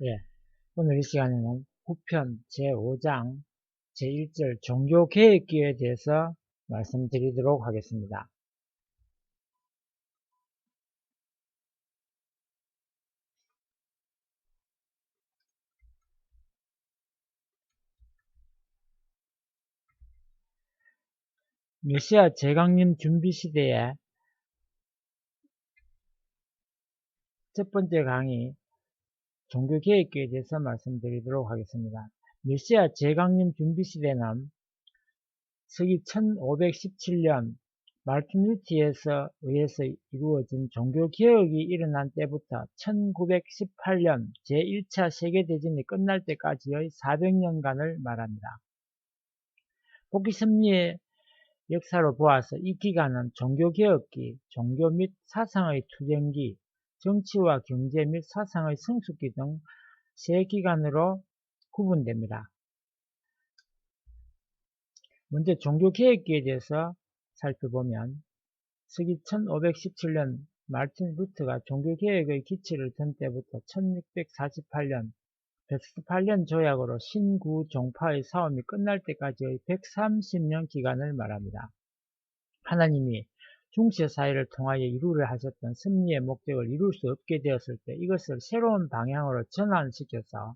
예, 오늘 이 시간에는 후편 제5장 제1절 종교개혁기에 대해서 말씀드리도록 하겠습니다. 메시아 재강림 준비시대의 첫 번째 강의 종교개혁기에 대해서 말씀드리도록 하겠습니다. 메시아 재강림 준비시대는 서기 1517년 마르틴 루터에 의해서 이루어진 종교개혁이 일어난 때부터 1918년 제1차 세계대전이 끝날 때까지의 400년간을 말합니다. 복귀섭리의 역사로 보아서 이 기간은 종교개혁기, 종교 및 사상의 투쟁기, 정치와 경제 및 사상의 성숙기 등 세 기간으로 구분됩니다. 먼저 종교개혁기에 대해서 살펴보면 서기 1517년 마르틴 루터가 종교개혁의 기치를 든 때부터 1648년 베스트팔련 조약으로 신구 종파의 싸움이 끝날 때까지의 130년 기간을 말합니다. 하나님이 중세 사회를 통하여 이루려 하셨던 섭리의 목적을 이룰 수 없게 되었을 때 이것을 새로운 방향으로 전환시켜서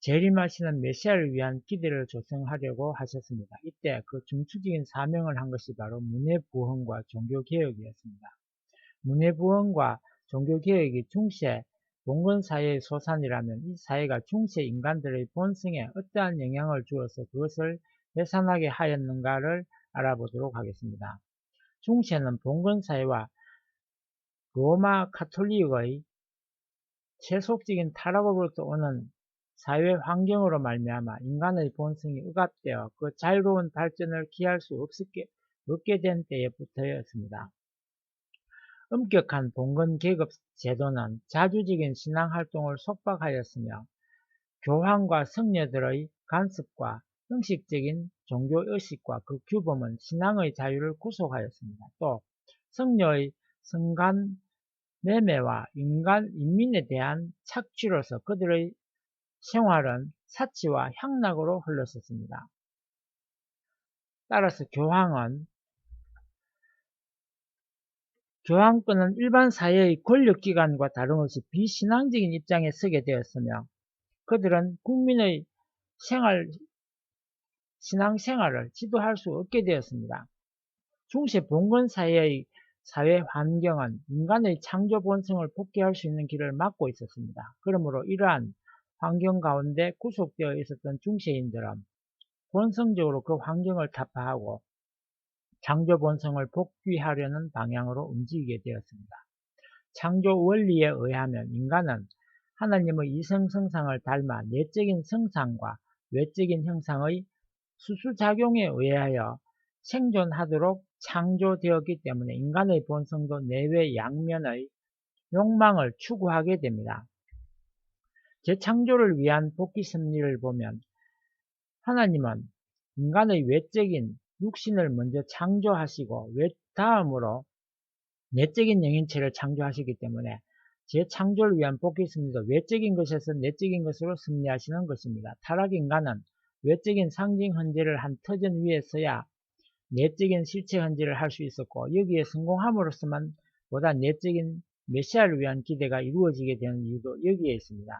재림하시는 메시아를 위한 기대를 조성하려고 하셨습니다. 이때 그 중추적인 사명을 한 것이 바로 문해부흥과 종교개혁이었습니다. 문해부흥과 종교개혁이 중세 봉건사회의 소산이라면 이 사회가 중세 인간들의 본성에 어떠한 영향을 주어서 그것을 해산하게 하였는가를 알아보도록 하겠습니다. 중세는 봉건사회와 로마 카톨릭의 세속적인 타락으로부터 오는 사회 환경으로 말미암아 인간의 본성이 억압되어 그 자유로운 발전을 기할 수 없게 된 때부터였습니다. 엄격한 봉건 계급 제도는 자주적인 신앙활동을 속박하였으며 교황과 성녀들의 간섭과 형식적인 종교의식과 그 규범은 신앙의 자유를 구속하였습니다. 또 성녀의 성간 매매와 인민에 대한 착취로서 그들의 생활은 사치와 향락으로 흘렀었습니다. 따라서 교황권은 일반 사회의 권력기관과 다름없이 비신앙적인 입장에 서게 되었으며 그들은 국민의 신앙생활을 지도할 수 없게 되었습니다. 중세 봉건사회의 사회 환경은 인간의 창조 본성을 복귀할 수 있는 길을 막고 있었습니다. 그러므로 이러한 환경 가운데 구속되어 있었던 중세인들은 본성적으로 그 환경을 타파하고 창조 본성을 복귀하려는 방향으로 움직이게 되었습니다. 창조 원리에 의하면 인간은 하나님의 이성성상을 닮아 내적인 성상과 외적인 형상의 수수작용에 의하여 생존하도록 창조되었기 때문에 인간의 본성도 내외 양면의 욕망을 추구하게 됩니다. 재창조를 위한 복귀 섭리를 보면 하나님은 인간의 외적인 육신을 먼저 창조하시고 다음으로 내적인 영인체를 창조하시기 때문에 재창조를 위한 복귀 섭리도 외적인 것에서 내적인 것으로 섭리하시는 것입니다. 타락인간은 외적인 상징 헌재를 한 터전 위에 서야 내적인 실체 헌재를 할 수 있었고 여기에 성공함으로써만 보다 내적인 메시아를 위한 기대가 이루어지게 되는 이유도 여기에 있습니다.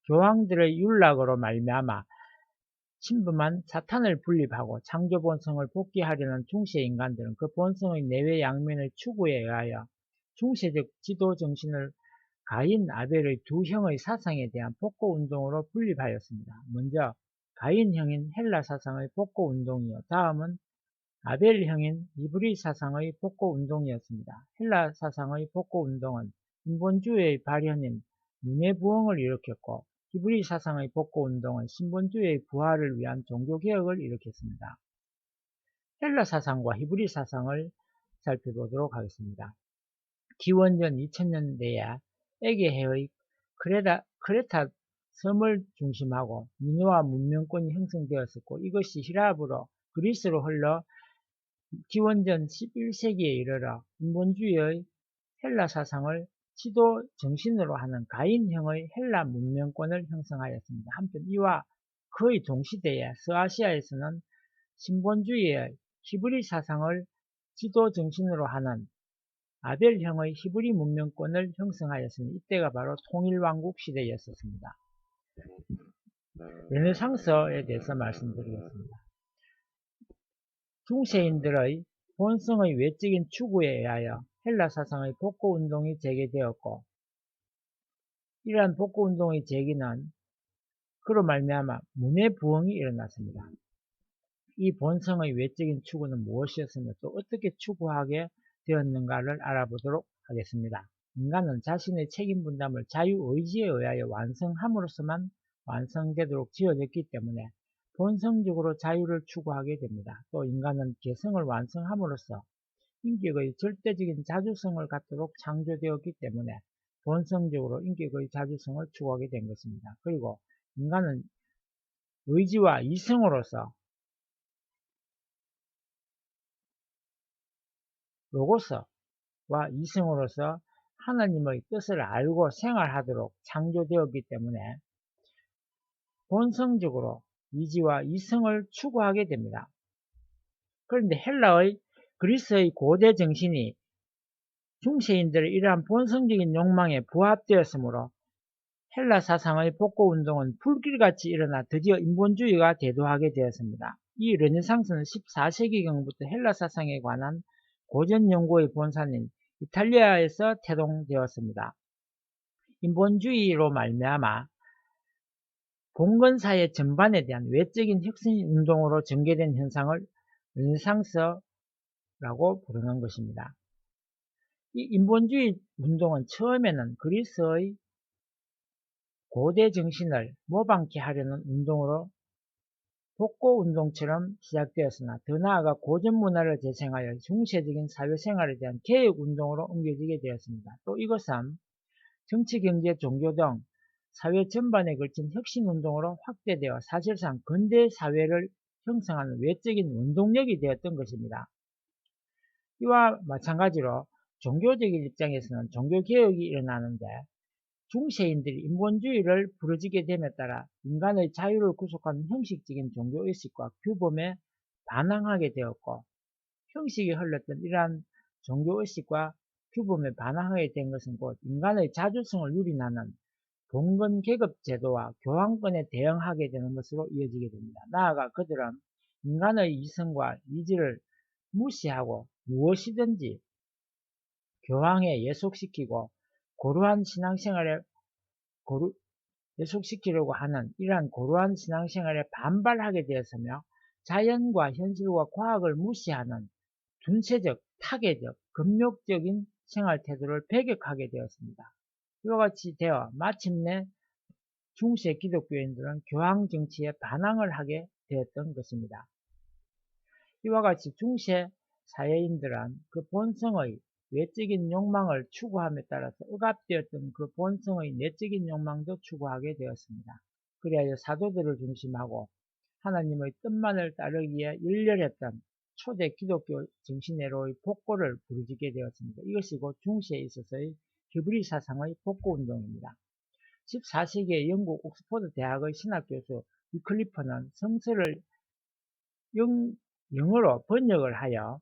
교황들의 율락으로 말미암아 신부만 사탄을 분립하고 창조 본성을 복귀하려는 중세 인간들은 그 본성의 내외 양면의 추구에 의하여 중세적 지도 정신을 가인, 아벨의 두 형의 사상에 대한 복고운동으로 분립하였습니다. 먼저 가인형인 헬라 사상의 복고운동이요. 다음은 아벨형인 이브리 사상의 복고운동이었습니다. 헬라 사상의 복고운동은 인본주의의 발현인 문해부흥을 일으켰고 히브리 사상의 복고운동은 신본주의의 부활을 위한 종교개혁을 일으켰습니다. 헬라 사상과 히브리 사상을 살펴보도록 하겠습니다. 기원전 2000년대에 에게해의 크레타 섬을 중심하고 미노아 문명권이 형성되었었고 이것이 히랍으로 그리스로 흘러 기원전 11세기에 이르러 인본주의의 헬라 사상을 지도 정신으로 하는 가인형의 헬라 문명권을 형성하였습니다. 한편 이와 거의 동시대에 서아시아에서는 신본주의의 히브리 사상을 지도 정신으로 하는 아벨형의 히브리 문명권을 형성하였으니 이때가 바로 통일왕국 시대였었습니다. 르네상스에 대해서 말씀드리겠습니다. 중세인들의 본성의 외적인 추구에 의하여 헬라 사상의 복고운동이 재개되었고, 이러한 복고운동의 재기는 그로 말미암아 문의 부흥이 일어났습니다. 이 본성의 외적인 추구는 무엇이었으며 또 어떻게 추구하게 되었는가를 알아보도록 하겠습니다. 인간은 자신의 책임 분담을 자유의지에 의하여 완성함으로써만 완성되도록 지어졌기 때문에 본성적으로 자유를 추구하게 됩니다. 또 인간은 개성을 완성함으로써 인격의 절대적인 자주성을 갖도록 창조되었기 때문에 본성적으로 인격의 자주성을 추구하게 된 것입니다. 그리고 인간은 의지와 이성으로서 로고스와 이성으로서 하나님의 뜻을 알고 생활하도록 창조되었기 때문에 본성적으로 이지와 이성을 추구하게 됩니다. 그런데 그리스의 고대 정신이 중세인들의 이러한 본성적인 욕망에 부합되었으므로 헬라 사상의 복고운동은 불길같이 일어나 드디어 인본주의가 대두하게 되었습니다. 이 르네상스는 14세기경부터 헬라 사상에 관한 고전 연구의 본산인 이탈리아에서 태동되었습니다. 인본주의로 말미암아 봉건사회 전반에 대한 외적인 혁신운동으로 전개된 현상을 르네상스라고 부르는 것입니다. 이 인본주의 운동은 처음에는 그리스의 고대 정신을 모방케 하려는 운동으로 복고운동처럼 시작되었으나 더 나아가 고전 문화를 재생하여 중세적인 사회생활에 대한 개혁운동으로 옮겨지게 되었습니다. 또 이것은 정치, 경제, 종교 등 사회 전반에 걸친 혁신운동으로 확대되어 사실상 근대 사회를 형성하는 외적인 원동력이 되었던 것입니다. 이와 마찬가지로 종교적인 입장에서는 종교개혁이 일어나는데 중세인들이 인본주의를 부르짖게 됨에 따라 인간의 자유를 구속하는 형식적인 종교의식과 규범에 반항하게 되었고, 형식이 흘렀던 이러한 종교의식과 규범에 반항하게 된 것은 곧 인간의 자주성을 유린하는 봉건계급제도와 교황권에 대응하게 되는 것으로 이어지게 됩니다. 나아가 그들은 인간의 이성과 이지를 무시하고 무엇이든지 교황에 예속시키고 고루한 신앙생활에 예속시키려고 하는 이러한 고루한 신앙생활에 반발하게 되었으며 자연과 현실과 과학을 무시하는 dun세적, 타계적, 금욕적인 생활태도를 배격하게 되었습니다. 이와 같이 되어 마침내 중세 기독교인들은 교황 정치에 반항을 하게 되었던 것입니다. 이와 같이 중세 사회인들은 그 본성의 외적인 욕망을 추구함에 따라서 억압되었던 그 본성의 내적인 욕망도 추구하게 되었습니다. 그리하여 사도들을 중심하고 하나님의 뜻만을 따르기에 열렬했던 초대 기독교 정신회로의 복고를 부르짖게 되었습니다. 이것이 곧 중세에 있어서의 히브리 사상의 복고운동입니다. 14세기에 영국 옥스퍼드 대학의 신학교수 위클리프는 성서를 영어로 번역을 하여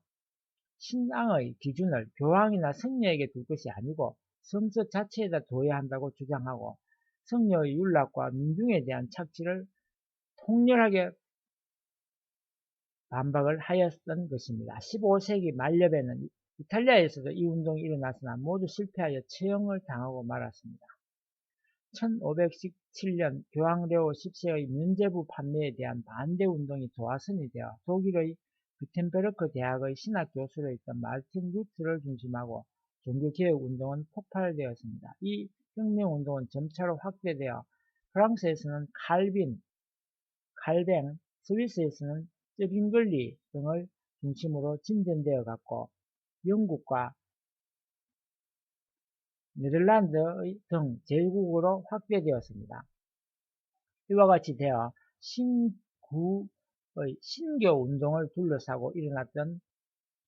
신앙의 기준을 교황이나 성녀에게 둘 것이 아니고 성서 자체에다 둬야 한다고 주장하고 성녀의 윤락과 민중에 대한 착취를 통렬하게 반박을 하였던 것입니다. 15세기 말엽에는 이탈리아에서도 이 운동이 일어났으나 모두 실패하여 처형을 당하고 말았습니다. 1517년 교황 레오 10세의 면죄부 판매에 대한 반대운동이 도화선이 되어 독일의 비텐베르크 대학의 신학 교수로 있던 마르틴 루트를 중심하고 종교개혁운동은 폭발되었습니다. 이 혁명운동은 점차로 확대되어 프랑스에서는 칼뱅, 스위스에서는 쩌빙글리 등을 중심으로 진전되어 갔고 영국과 네덜란드 등 제국으로 확대되었습니다. 이와 같이 되어 신교운동을 둘러싸고 일어났던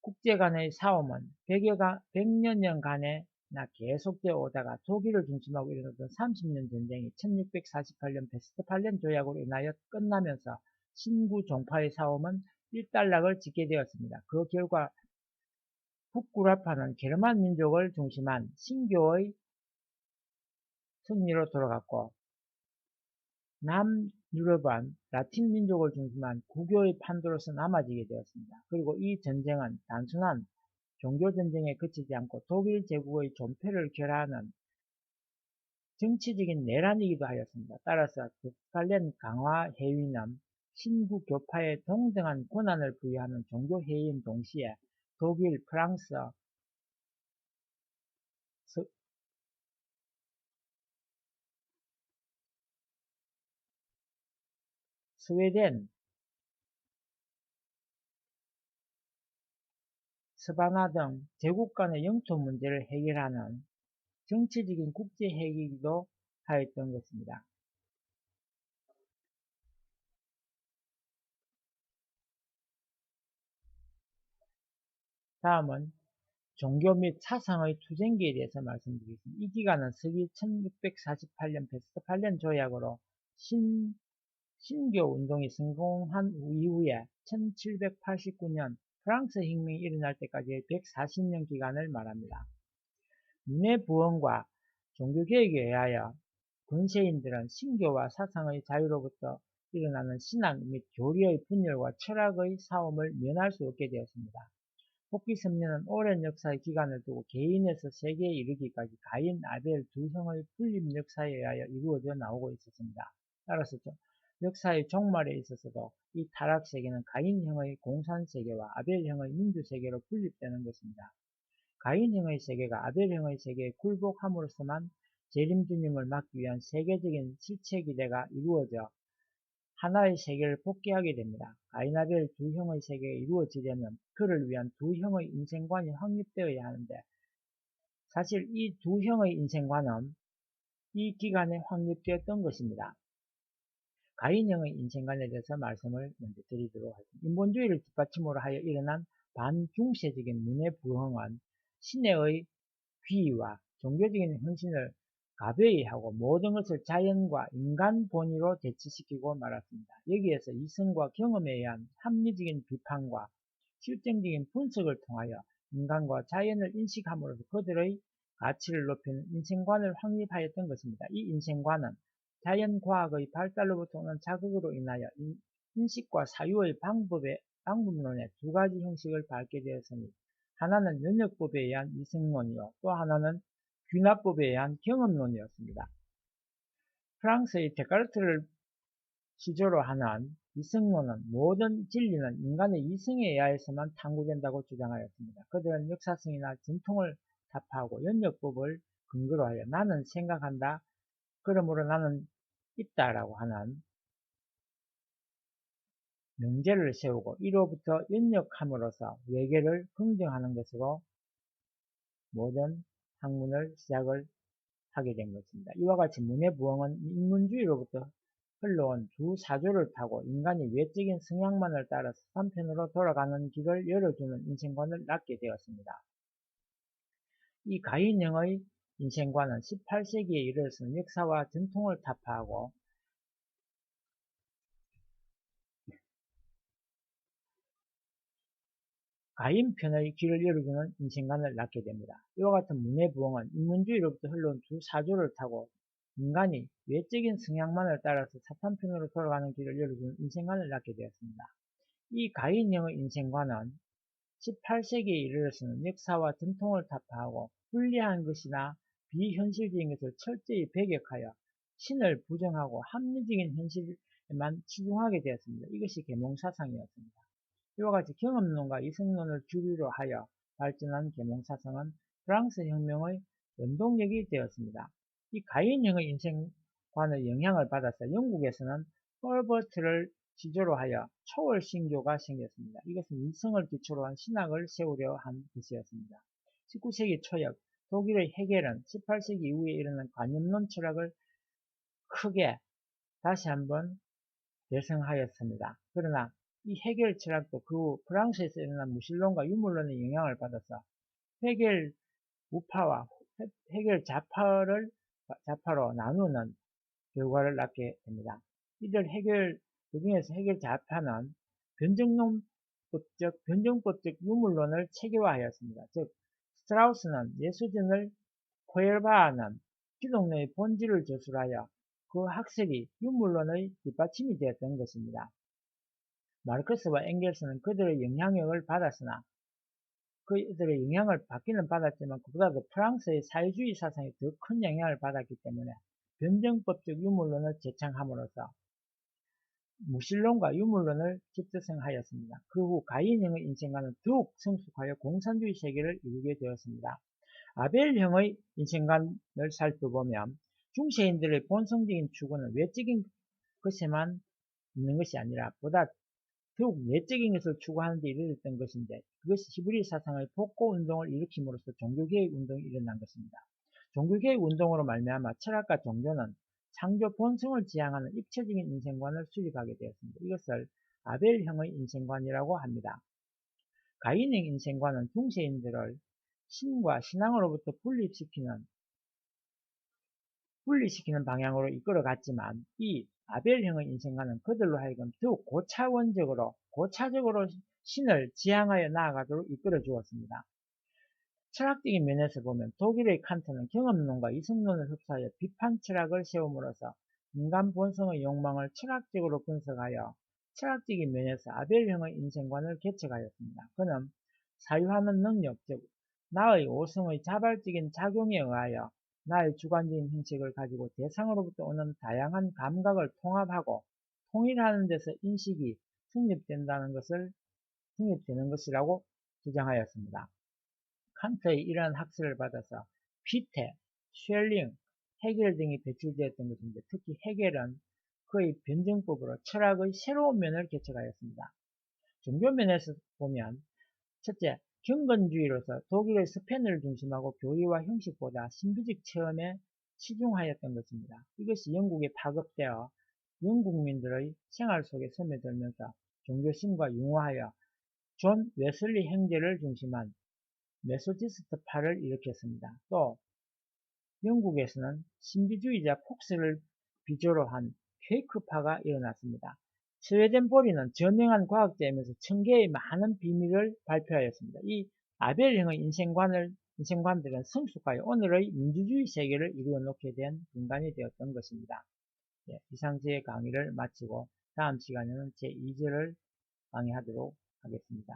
국제 간의 싸움은 100여 년간의 계속되어 오다가 독일을 중심하고 일어났던 30년 전쟁이 1648년 베스트팔렌 조약으로 인하여 끝나면서 신구 종파의 싸움은 일단락을 짓게 되었습니다. 그 결과 북구라파는 게르만 민족을 중심한 신교의 승리로 돌아갔고, 남유럽은 라틴 민족을 중심한 구교의 판도로서 남아지게 되었습니다. 그리고 이 전쟁은 단순한 종교전쟁에 그치지 않고 독일 제국의 존폐를 결하는 정치적인 내란이기도 하였습니다. 따라서 베스트팔렌 강화 회의는 신구 교파에 동등한 권한을 부여하는 종교 회의인 동시에 독일, 프랑스, 스, 스웨덴, 스바나 등 제국 간의 영토 문제를 해결하는 정치적인 국제회의이기도 하였던 것입니다. 다음은 종교 및 사상의 투쟁기에 대해서 말씀드리겠습니다. 이 기간은 서기 1648년 베스트팔렌 조약으로 신교 운동이 성공한 이후에 1789년 프랑스 혁명이 일어날 때까지의 140년 기간을 말합니다. 문해부흥과 종교개혁에 의하여 근세인들은 신교와 사상의 자유로부터 일어나는 신앙 및 교리의 분열과 철학의 싸움을 면할 수 없게 되었습니다. 복귀 섭리는 오랜 역사의 기간을 두고 개인에서 세계에 이르기까지 가인, 아벨 두 형의 분립 역사에 의하여 이루어져 나오고 있었습니다. 따라서 역사의 종말에 있어서도 이 타락 세계는 가인형의 공산 세계와 아벨형의 민주 세계로 분립되는 것입니다. 가인형의 세계가 아벨형의 세계에 굴복함으로써만 재림주님을 막기 위한 세계적인 실체 기대가 이루어져 하나의 세계를 복귀하게 됩니다. 가인 아벨 두 형의 세계가 이루어지려면 그를 위한 두 형의 인생관이 확립되어야 하는데, 사실 이 두 형의 인생관은 이 기간에 확립되었던 것입니다. 가인형의 인생관에 대해서 말씀을 먼저 드리도록 하겠습니다. 인본주의를 뒷받침으로 하여 일어난 반중세적인 문해부흥은 신의 귀의와 종교적인 헌신을 가벼이 하고 모든 것을 자연과 인간 본의로 대치시키고 말았습니다. 여기에서 이성과 경험에 의한 합리적인 비판과 실증적인 분석을 통하여 인간과 자연을 인식함으로써 그들의 가치를 높이는 인생관을 확립하였던 것입니다. 이 인생관은 자연과학의 발달로부터 오는 자극으로 인하여 인식과 사유의 방법론의 두 가지 형식을 밟게 되었으니, 하나는 연역법에 의한 이성론이요, 또 하나는 귀납법에 의한 경험론이었습니다. 프랑스의 데카르트를 시조로 하는 이성론은 모든 진리는 인간의 이성에 의하여서만 탐구된다고 주장하였습니다. 그들은 역사성이나 전통을 타파하고 연역법을 근거로 하여 나는 생각한다, 그러므로 나는 있다라고 하는 명제를 세우고 이로부터 연역함으로써 외계를 긍정하는 것으로 모든 학문을 시작을 하게 된 것입니다. 이와 같이 문해부흥은 인문주의로부터 흘러온 두 사조를 타고 인간이 외적인 성향만을 따라서 한편으로 돌아가는 길을 열어주는 인생관을 낳게 되었습니다. 이 가인형의 인생관은 18세기에 이르러서는 역사와 전통을 타파하고 가인편의 길을 열어주는 인생관을 낳게 됩니다. 이와 같은 문해부흥은 인문주의로부터 흘러온 두 사조를 타고 인간이 외적인 성향만을 따라서 사탄편으로 돌아가는 길을 열어주는 인생관을 낳게 되었습니다. 이 가인형의 인생관은 18세기에 이르러서는 역사와 전통을 타파하고 불리한 것이나 비현실적인 것을 철저히 배격하여 신을 부정하고 합리적인 현실에만 치중하게 되었습니다. 이것이 계몽사상이었습니다. 이와 같이 경험론과 이성론을 주류로 하여 발전한 계몽사상은 프랑스 혁명의 원동력이 되었습니다. 이 가인형의 인생관의 영향을 받아서 영국에서는 헐버트를 지조로 하여 초월신교가 생겼습니다. 이것은 이성을 기초로 한 신학을 세우려 한 것이었습니다. 19세기 초역 독일의 헤겔은 18세기 이후에 일어난 관념론 철학을 크게 다시 한번 대성하였습니다. 그러나 이 헤겔 철학도 그 후 프랑스에서 일어난 무신론과 유물론의 영향을 받아서 헤겔 우파와 해결 좌파로 나누는 결과를 낳게 됩니다. 이들 그 중에서 해결 좌파는 변증법적 유물론을 체계화하였습니다. 즉, 스트라우스는 예수전을 포엘바하는 기독론의 본질을 저술하여 그 학설이 유물론의 뒷받침이 되었던 것입니다. 마르크스와 엥겔스는 그들의 영향력을 받았으나 그들의 영향을 받기는 받았지만 그보다도 프랑스의 사회주의 사상이 더 큰 영향을 받았기 때문에 변증법적 유물론을 제창함으로써 무신론과 유물론을 집대성하였습니다. 그 후 가인형의 인생관은 더욱 성숙하여 공산주의 세계를 이루게 되었습니다. 아벨형의 인생관을 살펴보면 중세인들의 본성적인 추구는 외적인 것에만 있는 것이 아니라 보다 더욱 내적인 것을 추구하는 데 이르렀던 것인데 그것이 히브리 사상의 복고운동을 일으킴으로써 종교개혁 운동이 일어난 것입니다. 종교개혁 운동으로 말미암아 철학과 종교는 창조 본성을 지향하는 입체적인 인생관을 수립하게 되었습니다. 이것을 아벨형의 인생관이라고 합니다. 가인형 인생관은 중세인들을 신과 신앙으로부터 분리시키는 방향으로 이끌어갔지만 이 아벨형의 인생관은 그들로 하여금 더욱 고차적으로 신을 지향하여 나아가도록 이끌어 주었습니다. 철학적인 면에서 보면 독일의 칸트는 경험론과 이성론을 흡수하여 비판 철학을 세움으로써 인간 본성의 욕망을 철학적으로 분석하여 철학적인 면에서 아벨형의 인생관을 개척하였습니다. 그는 사유하는 능력, 즉 나의 오성의 자발적인 작용에 의하여 나의 주관적인 형식을 가지고 대상으로부터 오는 다양한 감각을 통합하고 통일하는 데서 인식이 성립되는 것이라고 주장하였습니다. 칸트의 이러한 학설을 받아서 피테, 쉘링, 헤겔 등이 배출되었던 것인데 특히 헤겔은 그의 변증법으로 철학의 새로운 면을 개척하였습니다. 종교 면에서 보면 첫째, 경건주의로서 독일의 스페인을 중심하고 교리와 형식보다 신비적 체험에 치중하였던 것입니다. 이것이 영국에 파급되어 영국민들의 생활 속에 스며들면서 종교심과 융화하여 존 웨슬리 형제를 중심한 메소디스트파를 일으켰습니다. 또 영국에서는 신비주의자 폭스를 비조로 한 퀘이크파가 일어났습니다. 스웨덴 보리는 저명한 과학자이면서 천개의 많은 비밀을 발표하였습니다. 이 아벨형의 인생관들은 성숙하여 오늘의 민주주의 세계를 이루어 놓게 된 근간이 되었던 것입니다. 이상 제 강의를 마치고 다음 시간에는 제 2절을 강의하도록 하겠습니다.